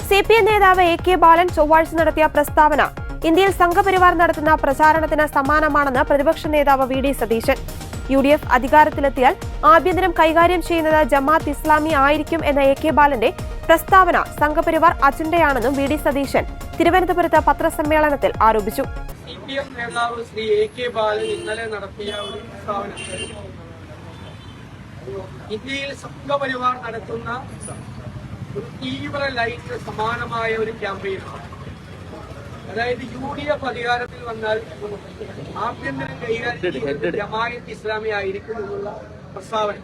CPM നേതാവ് AK ബാലൻ ചൊവ്വാഴ്ച നടത്തിയ പ്രസ്താവന ഇന്ത്യയിൽ സംഘപരിവാർ നടത്തുന്ന പ്രചാരണത്തിന് സമാനമാണെന്ന് പ്രതിപക്ഷ നേതാവ് VD സതീശൻ. UDF അധികാരത്തിലെത്തിയാൽ ആഭ്യന്തരം കൈകാര്യം ചെയ്യുന്നത് ജമാഅത്ത് ഇസ്ലാമി ആയിരിക്കും എന്ന AK ബാലന്റെ പ്രസ്താവന സംഘപരിവാർ അജണ്ടയാണെന്നും VD സതീശൻ തിരുവനന്തപുരത്ത് പത്രസമ്മേളനത്തിൽ ആരോപിച്ചു. CPM നേതാവ് ശ്രീ AK ബാലൻ ഇന്നലെ നടത്തിയ ഒരു പ്രസ്താവന ഇന്ത്യയിൽ സംഘപരിവാർ നടത്തുന്ന ഒരു തീവ്ര ലൈറ്റ് സമാനമായ ഒരു ക്യാമ്പയിനാണ്. അതായത് UDF അധികാരത്തിൽ വന്നാൽ ആഭ്യന്തരം കൈകാര്യം ജമാഅത്ത് ഇസ്ലാമി ആയിരിക്കും എന്നുള്ള പ്രസ്താവന.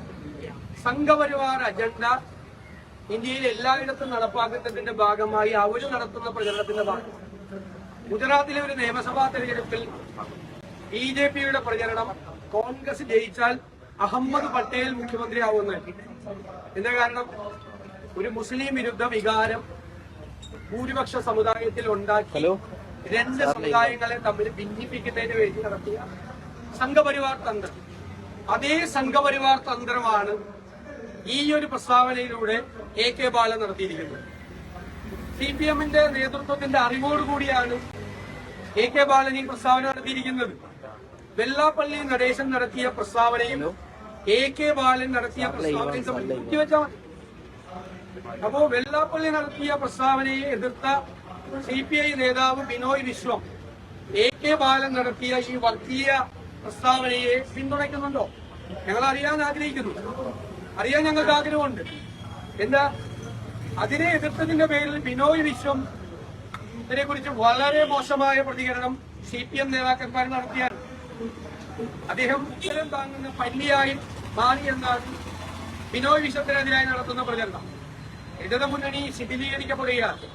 സംഘപരിവാർ അജണ്ട ഇന്ത്യയിൽ എല്ലായിടത്തും നടപ്പാക്കുന്നതിന്റെ ഭാഗമായി അവർ നടത്തുന്ന പ്രചരണത്തിന്റെ ഭാഗം. ഗുജറാത്തിലെ ഒരു നിയമസഭാ തെരഞ്ഞെടുപ്പിൽ BJPയുടെ പ്രചരണം കോൺഗ്രസ് ജയിച്ചാൽ അഹമ്മദ് പട്ടേൽ മുഖ്യമന്ത്രിയാവുമെന്ന്. എന്താ കാരണം? ഒരു മുസ്ലിം വിരുദ്ധ വികാരം ഭൂരിപക്ഷ സമുദായത്തിൽ ഉണ്ടാക്കി രണ്ട് സമുദായങ്ങളെ തമ്മിൽ ഭിന്നിപ്പിക്കുന്നതിന് വേണ്ടി നടത്തിയ സംഘപരിവാർ തന്ത്രം. അതേ സംഘപരിവാർ തന്ത്രമാണ് ഈ ഒരു പ്രസ്താവനയിലൂടെ AK ബാലൻ നടത്തിയിരിക്കുന്നത്. CPMന്റെ നേതൃത്വത്തിന്റെ അറിവോടുകൂടിയാണ് AK ബാലൻ ഈ പ്രസ്താവന നടത്തിയിരിക്കുന്നത്. വെള്ളാപ്പള്ളി നടേശൻ നടത്തിയ പ്രസ്താവനയും AK ബാലൻ നടത്തിയ പ്രസ്താവനയും തമ്മിൽ കൂട്ടിവെച്ചാൽ മതി. അപ്പോ വെള്ളാപ്പള്ളി നടത്തിയ പ്രസ്താവനയെ എതിർത്ത CPI നേതാവ് ബിനോയ് വിശ്വം AK ബാലൻ നടത്തിയ ഈ വർഗീയ പ്രസ്താവനയെ പിന്തുണയ്ക്കുന്നുണ്ടോ? ഞങ്ങൾ അറിയാൻ ആഗ്രഹിക്കുന്നു. അറിയാൻ ഞങ്ങൾക്ക് ആഗ്രഹമുണ്ട്. എന്താ അതിനെ എതിർത്തതിന്റെ പേരിൽ ബിനോയ് വിശ്വം ഇതിനെ കുറിച്ച് വളരെ മോശമായ പ്രതികരണം CPM നേതാക്കന്മാർ നടത്തിയാണ്. അദ്ദേഹം ഉത്തരം താങ്ങുന്ന പല്ലിയായി മാറി എന്നാണ് ബിനോയ് വിശ്വത്തിനെതിരായി നടത്തുന്ന പ്രചരണം. ഇടത് മുന്നണി ശിഥിലീകരിക്കപ്പെടുകയാണ്.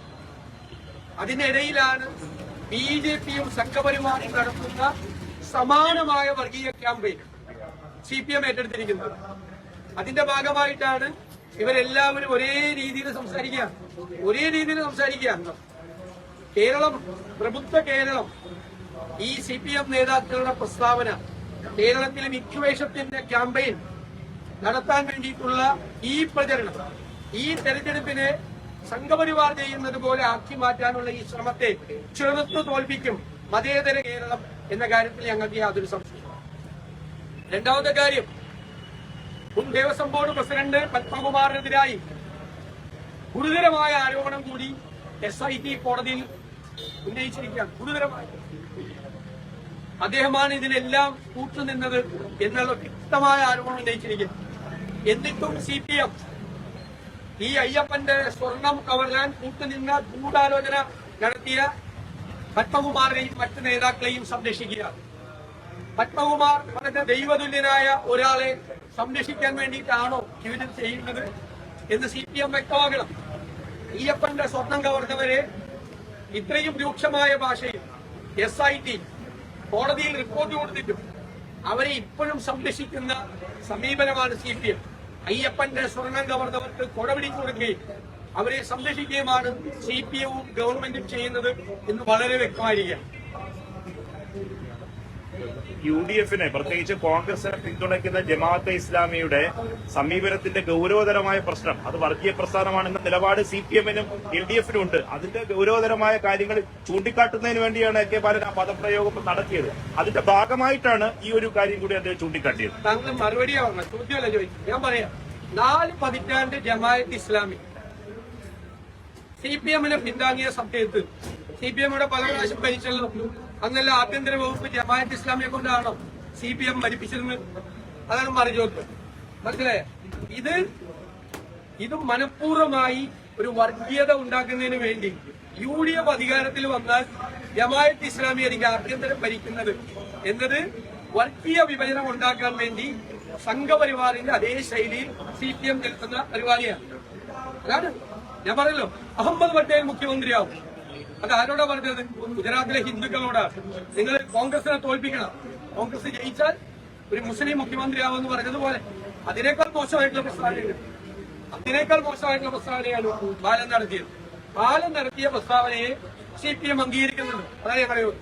അതിനിടയിലാണ് BJPയും സംഘപരിവാറും നടത്തുന്ന സമാനമായ വർഗീയ ക്യാമ്പയിൻ CPM ഏറ്റെടുത്തിരിക്കുന്നത്. അതിന്റെ ഭാഗമായിട്ടാണ് ഇവരെല്ലാവരും ഒരേ രീതിയിൽ സംസാരിക്കുകയാണ്. കേരളം, പ്രബുദ്ധ കേരളം, ഈ CPM നേതാക്കളുടെ പ്രസ്താവന കേരളത്തിലെ വിദ്വേഷത്തിന്റെ ക്യാമ്പയിൻ നടത്താൻ വേണ്ടിയിട്ടുള്ള ഈ പ്രചരണം, ഈ തെരഞ്ഞെടുപ്പിനെ സംഘപരിവാർ ചെയ്യുന്നത് പോലെ ആക്കി മാറ്റാനുള്ള ഈ ശ്രമത്തെ ചെറുത്തു തോൽപ്പിക്കും മതേതര കേരളം എന്ന കാര്യത്തിൽ ഞങ്ങൾക്ക് യാതൊരു സംശയവും. രണ്ടാമത്തെ കാര്യം, മുൻ ദേവസ്വം ബോർഡ് പ്രസിഡന്റ് പത്മകുമാറിനെതിരായി ഗുരുതരമായ ആരോപണം കൂടി SIT കോടതിയിൽ ഉന്നയിച്ചിരിക്കുകയാണ്. ഗുരുതരമായ അദ്ദേഹമാണ് ഇതിനെല്ലാം കൂട്ടുനിന്നത് എന്നുള്ള വ്യക്തമായ ആരോപണം ഉന്നയിച്ചിരിക്കുന്നു. എന്നിട്ടും CPM ഈ അയ്യപ്പന്റെ സ്വർണം കവരാൻ കൂട്ടുനിന്ന ഗൂഢാലോചന നടത്തിയ പത്മകുമാറിനെയും മറ്റു നേതാക്കളെയും സംരക്ഷിക്കുകയാണ്. പത്മകുമാർ പറഞ്ഞ ദൈവതുല്യനായ ഒരാളെ സംരക്ഷിക്കാൻ വേണ്ടിയിട്ടാണോ ഇവർ ചെയ്യുന്നത് എന്ന് CPM വ്യക്തമാക്കണം. അയ്യപ്പന്റെ സ്വർണം കവർന്നവരെ ഇത്രയും രൂക്ഷമായ ഭാഷയിൽ SIT കോടതിയിൽ റിപ്പോർട്ട് കൊടുത്തിട്ടും അവരെ ഇപ്പോഴും സംരക്ഷിക്കുന്ന സമീപനമാണ് CPM. അയ്യപ്പന്റെ സ്വർണം കവർന്നവർക്ക് കൊടപിടിച്ചു കൊടുക്കുകയും അവരെ സംരക്ഷിക്കുകയുമാണ് CPMവും ഗവൺമെന്റും ചെയ്യുന്നത് എന്ന് വളരെ വ്യക്തമായിരിക്കുകയാണ്. UDFനെ, പ്രത്യേകിച്ച് കോൺഗ്രസിനെ പിന്തുണയ്ക്കുന്ന ജമാഅത്തെ ഇസ്ലാമിയുടെ സമീപനത്തിന്റെ ഗൌരവതരമായ പ്രശ്നം അത് വർഗീയ പ്രസ്ഥാനമാണെന്ന നിലപാട് CPMനും LDFനും ഉണ്ട്. അതിന്റെ ഗൌരവതരമായ കാര്യങ്ങൾ ചൂണ്ടിക്കാട്ടുന്നതിന് വേണ്ടിയാണ് AK ബാലൻ ആ പദപ്രയോഗം നടത്തിയത്. അതിന്റെ ഭാഗമായിട്ടാണ് ഈ ഒരു കാര്യം കൂടി അദ്ദേഹം ചൂണ്ടിക്കാട്ടിയത്. താങ്കൾ മറുപടിയാണ്, ചോദ്യമല്ല ചോദിച്ചു. ഞാൻ പറയാം, 4 പതിറ്റാണ്ട് ജമാഅത്ത് ഇസ്ലാമി CPMനെ പിന്താങ്ങിയ സമയത്ത് CPMയുടെ പല പ്രാവശ്യം ഭരിച്ചല്ലോ. അന്നല്ല ആഭ്യന്തര വകുപ്പ് ജമാഅത്ത് ഇസ്ലാമിയെ കൊണ്ടാണോ CPM ഭരിപ്പിച്ചിരുന്നത്? അതാണ് മറുചോദ്യം. മനസ്സിലായ? ഇത് മനഃപൂർവ്വമായി ഒരു വർഗീയത ഉണ്ടാക്കുന്നതിന് വേണ്ടി UDF അധികാരത്തിൽ വന്നാൽ ജമാഅത്ത് ഇസ്ലാമി ആയിരിക്കും ആഭ്യന്തരം ഭരിക്കുന്നത് എന്നത് വർഗീയ വിഭജനം ഉണ്ടാക്കാൻ വേണ്ടി സംഘപരിവാറിന്റെ അതേ ശൈലിയിൽ CPM നിൽക്കുന്ന പരിപാടിയാണ്. അതാണ് ഞാൻ പറയല്ലോ, അഹമ്മദ് പട്ടേൽ മുഖ്യമന്ത്രിയാവും. അത് ആരോടാ പറഞ്ഞത്? ഗുജറാത്തിലെ ഹിന്ദുക്കളോടാണ്. നിങ്ങൾ കോൺഗ്രസിനെ തോൽപ്പിക്കണം, കോൺഗ്രസ് ജയിച്ചാൽ ഒരു മുസ്ലിം മുഖ്യമന്ത്രിയാവുമെന്ന് പറഞ്ഞതുപോലെ അതിനേക്കാൾ മോശമായിട്ടുള്ള പ്രസ്താവനയാണ് ബാലൻ നടത്തിയത്. ബാലൻ നടത്തിയ പ്രസ്താവനയെ CPM അംഗീകരിക്കുന്നുണ്ട്. അതാണ് ഞാൻ പറയുന്നത്.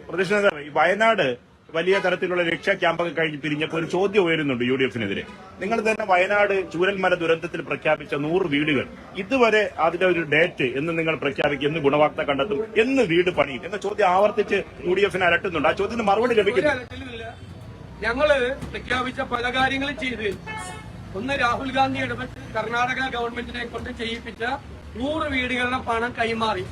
പ്രതിപക്ഷ നേതാവ്, വയനാട് വലിയ തരത്തിലുള്ള രക്ഷാ ക്യാമ്പൊക്കെ കഴിഞ്ഞ് പിരിഞ്ഞപ്പോൾ ഒരു ചോദ്യം ഉയരുന്നുണ്ട് UDF-നെതിരെ. നിങ്ങൾ തന്നെ വയനാട് ചൂരൽമല ദുരന്തത്തിൽ പ്രഖ്യാപിച്ച 100 വീടുകൾ ഇതുവരെ അതിന്റെ ഒരു ഡേറ്റ് എന്ന് നിങ്ങൾ പ്രഖ്യാപിക്കും, എന്ന് ഗുണവാർത്ത കണ്ടെത്തും, എന്ന് വീട് പണിയും എന്ന ചോദ്യം ആവർത്തിച്ച് UDF-നെ അലട്ടുന്നുണ്ട്. ആ ചോദ്യത്തിന് മറുപടി ലഭിക്കുന്നു. ഞങ്ങള് പ്രഖ്യാപിച്ച പല കാര്യങ്ങളും ചെയ്ത്, ഒന്ന് രാഹുൽ ഗാന്ധി ഇടപെട്ട് കർണാടക ഗവൺമെന്റിനെ കൊണ്ട് ചെയ്യിപ്പിച്ച 100 വീടുകളുടെ പണം കൈമാറി.